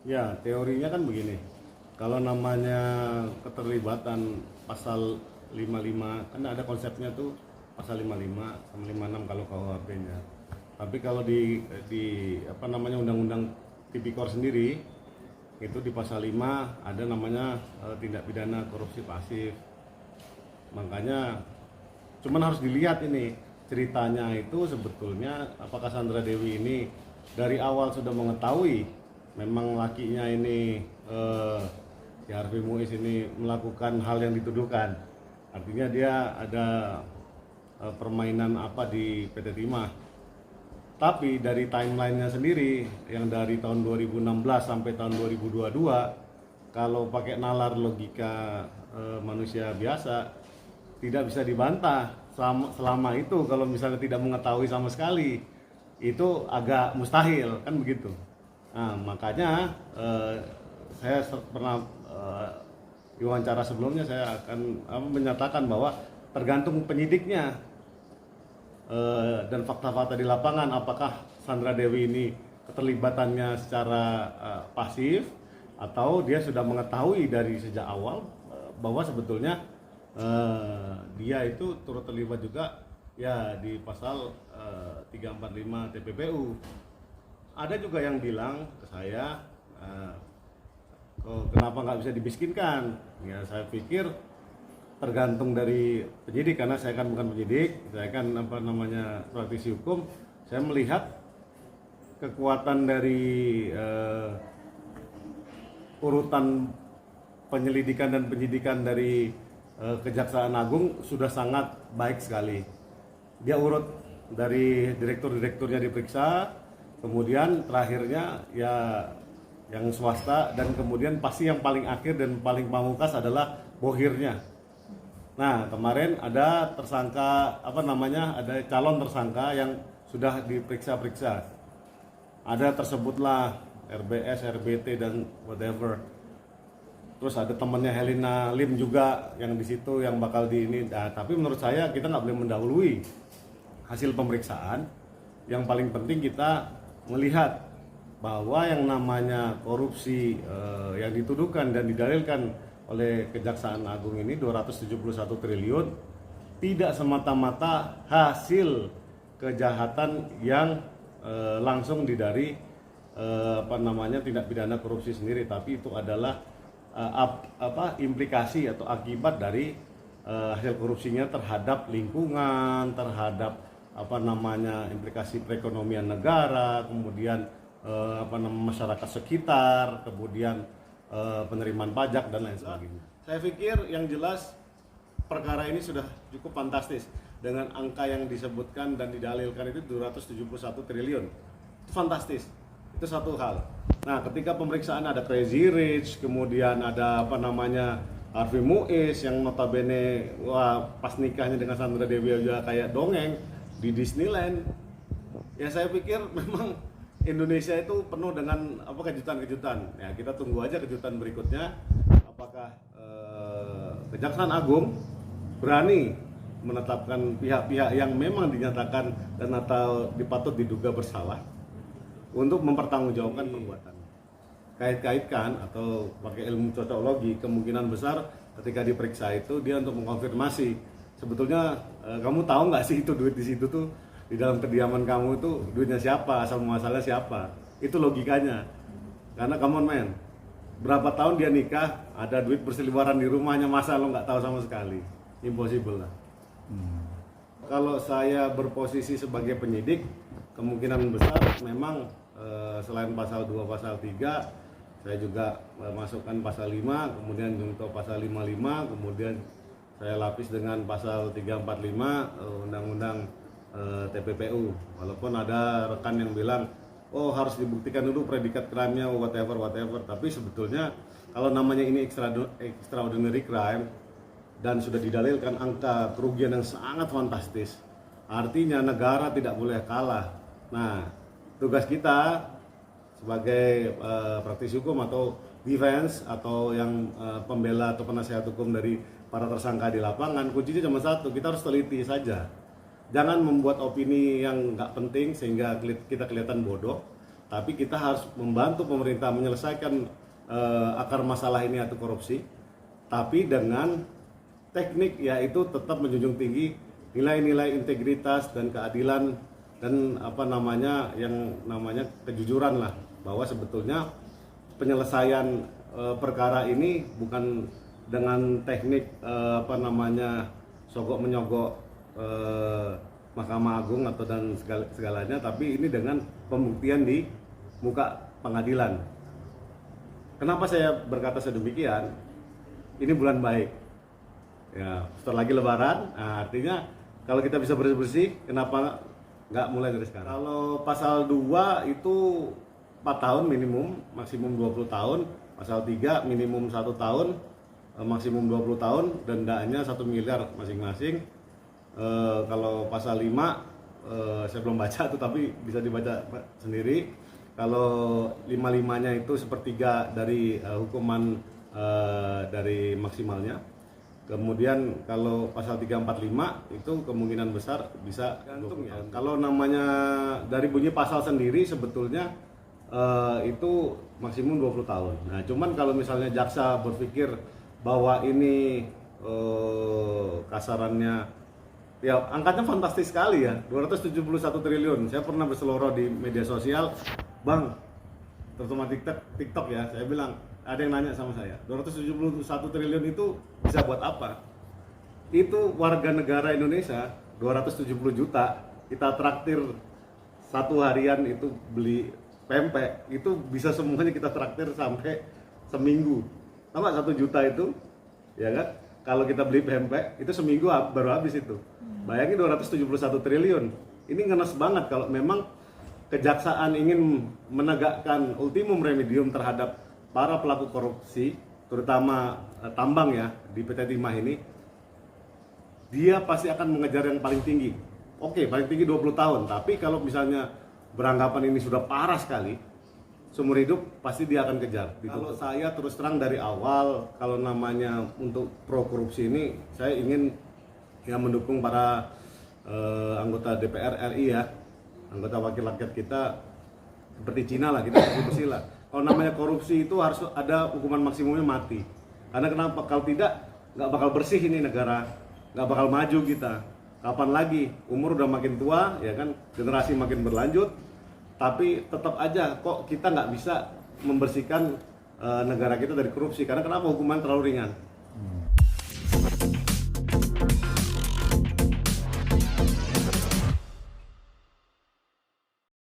Ya, teorinya kan begini. Kalau namanya keterlibatan pasal 55, kan ada konsepnya tuh pasal 55 sama 56 kalau KUHP-nya. Tapi kalau di apa namanya Undang-Undang Tipikor sendiri itu di pasal 5 ada namanya tindak pidana korupsi pasif. Makanya cuman harus dilihat ini ceritanya itu sebetulnya apakah Sandra Dewi ini dari awal sudah mengetahui memang lakinya ini si Harvey Muiz ini melakukan hal yang dituduhkan. Artinya dia ada permainan apa di PT Timah. Tapi dari timelinenya sendiri yang dari tahun 2016 sampai tahun 2022, kalau pakai nalar logika manusia biasa tidak bisa dibantah selama itu kalau misalnya tidak mengetahui sama sekali itu agak mustahil kan begitu. Nah makanya saya pernah diwawancara sebelumnya saya akan menyatakan bahwa tergantung penyidiknya dan fakta-fakta di lapangan apakah Sandra Dewi ini keterlibatannya secara pasif atau dia sudah mengetahui dari sejak awal bahwa sebetulnya dia itu turut terlibat juga ya di pasal 345 TPPU. Ada juga yang bilang ke saya kenapa nggak bisa dimiskinkan? Ya saya pikir tergantung dari penyidik karena saya kan bukan penyidik, saya kan apa namanya praktisi hukum. Saya melihat kekuatan dari urutan penyelidikan dan penyidikan dari Kejaksaan Agung sudah sangat baik sekali. Dia urut dari direktur-direkturnya diperiksa, kemudian terakhirnya ya yang swasta, dan kemudian pasti yang paling akhir dan paling pamungkas adalah bohirnya. Nah kemarin ada tersangka ada calon tersangka yang sudah diperiksa-periksa. Ada tersebutlah RBS, RBT dan whatever. Terus ada temannya Helena Lim juga yang di situ yang bakal di ini. Nah, tapi menurut saya kita nggak boleh mendahului hasil pemeriksaan. Yang paling penting kita melihat bahwa yang namanya korupsi yang dituduhkan dan didalilkan oleh Kejaksaan Agung ini 271 triliun tidak semata-mata hasil kejahatan yang langsung dari tindak pidana korupsi sendiri, tapi itu adalah implikasi atau akibat dari hasil korupsinya terhadap lingkungan, terhadap implikasi perekonomian negara, kemudian masyarakat sekitar, kemudian penerimaan pajak dan lain sebagainya. Saya pikir yang jelas perkara ini sudah cukup fantastis dengan angka yang disebutkan dan didalilkan itu 271 triliun. Itu fantastis. Itu satu hal. Nah, ketika pemeriksaan ada Crazy Rich, kemudian ada Harvey Muiz yang notabene pas nikahnya dengan Sandra Dewi juga kayak dongeng di Disneyland. Ya saya pikir memang Indonesia itu penuh dengan kejutan-kejutan. Ya kita tunggu aja kejutan berikutnya. Apakah Kejaksaan Agung berani menetapkan pihak-pihak yang memang dinyatakan dan atau dipatut diduga bersalah untuk mempertanggungjawabkan perbuatan. Kait-kaitkan atau pakai ilmu cocoklogi, kemungkinan besar ketika diperiksa itu dia untuk mengkonfirmasi sebetulnya kamu tahu nggak sih itu duit di situ tuh di dalam kediaman kamu itu duitnya siapa, asal muasalnya siapa. Itu logikanya. Karena come on man, berapa tahun dia nikah ada duit berseliweran di rumahnya, masa lo nggak tahu sama sekali? Impossible lah. Kalau saya berposisi sebagai penyidik, kemungkinan besar memang selain pasal 2, pasal 3, saya juga masukkan pasal 5, kemudian junto pasal 55, kemudian saya lapis dengan pasal 345 Undang-Undang TPPU. Walaupun ada rekan yang bilang, oh harus dibuktikan dulu predikat crime-nya, whatever. Tapi sebetulnya kalau namanya ini extraordinary crime dan sudah didalilkan angka kerugian yang sangat fantastis, artinya negara tidak boleh kalah. Nah, tugas kita sebagai praktisi hukum atau defense atau yang pembela atau penasehat hukum dari para tersangka di lapangan, kuncinya cuma satu, kita harus teliti saja. Jangan membuat opini yang nggak penting sehingga kita kelihatan bodoh. tapi kita harus membantu pemerintah menyelesaikan akar masalah ini atau korupsi, tapi dengan teknik yaitu tetap menjunjung tinggi nilai-nilai integritas dan keadilan dan yang namanya kejujuran lah, bahwa sebetulnya penyelesaian perkara ini bukan dengan teknik sogok menyogok Mahkamah Agung atau dan segalanya, tapi ini dengan pembuktian di muka pengadilan. Kenapa saya berkata sedemikian? Ini bulan baik. Ya, setelah lagi Lebaran, artinya kalau kita bisa bersih-bersih, kenapa nggak mulai dari sekarang? Kalau pasal 2 itu 4 tahun minimum, maksimum 20 tahun. Pasal 3 minimum 1 tahun, maksimum 20 tahun, dendanya 1 miliar masing-masing. Kalau pasal 5 saya belum baca tuh, tapi bisa dibaca sendiri. Kalau 5-5-nya itu sepertiga dari hukuman dari maksimalnya. Kemudian kalau pasal 345 itu kemungkinan besar bisa gantung ya. Kalau namanya dari bunyi pasal sendiri sebetulnya itu maksimum 20 tahun. Nah, cuman kalau misalnya jaksa berpikir bahwa ini kasarannya ya angkanya fantastis sekali ya, 271 triliun. Saya pernah berseloroh di media sosial, Bang, terutama TikTok ya, saya bilang, ada yang nanya sama saya, 271 triliun itu bisa buat apa? Itu warga negara Indonesia 270 juta, kita traktir satu harian itu beli pempek, itu bisa semuanya kita traktir sampai seminggu. Sama 1 juta itu, ya kan? Kalau kita beli pempek itu seminggu baru habis itu. Bayangin 271 triliun. Ini ngenes banget kalau memang kejaksaan ingin menegakkan ultimum remedium terhadap para pelaku korupsi, terutama tambang ya di PT Timah ini. Dia pasti akan mengejar yang paling tinggi. Oke, paling tinggi 20 tahun, tapi kalau misalnya beranggapan ini sudah parah sekali, seumur hidup pasti dia akan kejar. Kalau saya terus terang dari awal, kalau namanya untuk pro korupsi ini, saya ingin mendukung para anggota DPR RI ya, anggota wakil rakyat kita seperti Cina lah, kita bersih lah. Kalau namanya korupsi itu harus ada hukuman maksimumnya mati. Karena kenapa? Kalau tidak, nggak bakal bersih ini negara, nggak bakal maju kita. Kapan lagi? Umur udah makin tua, ya kan, generasi makin berlanjut, tapi tetap aja kok kita nggak bisa membersihkan negara kita dari korupsi. Karena kenapa? Hukuman terlalu ringan.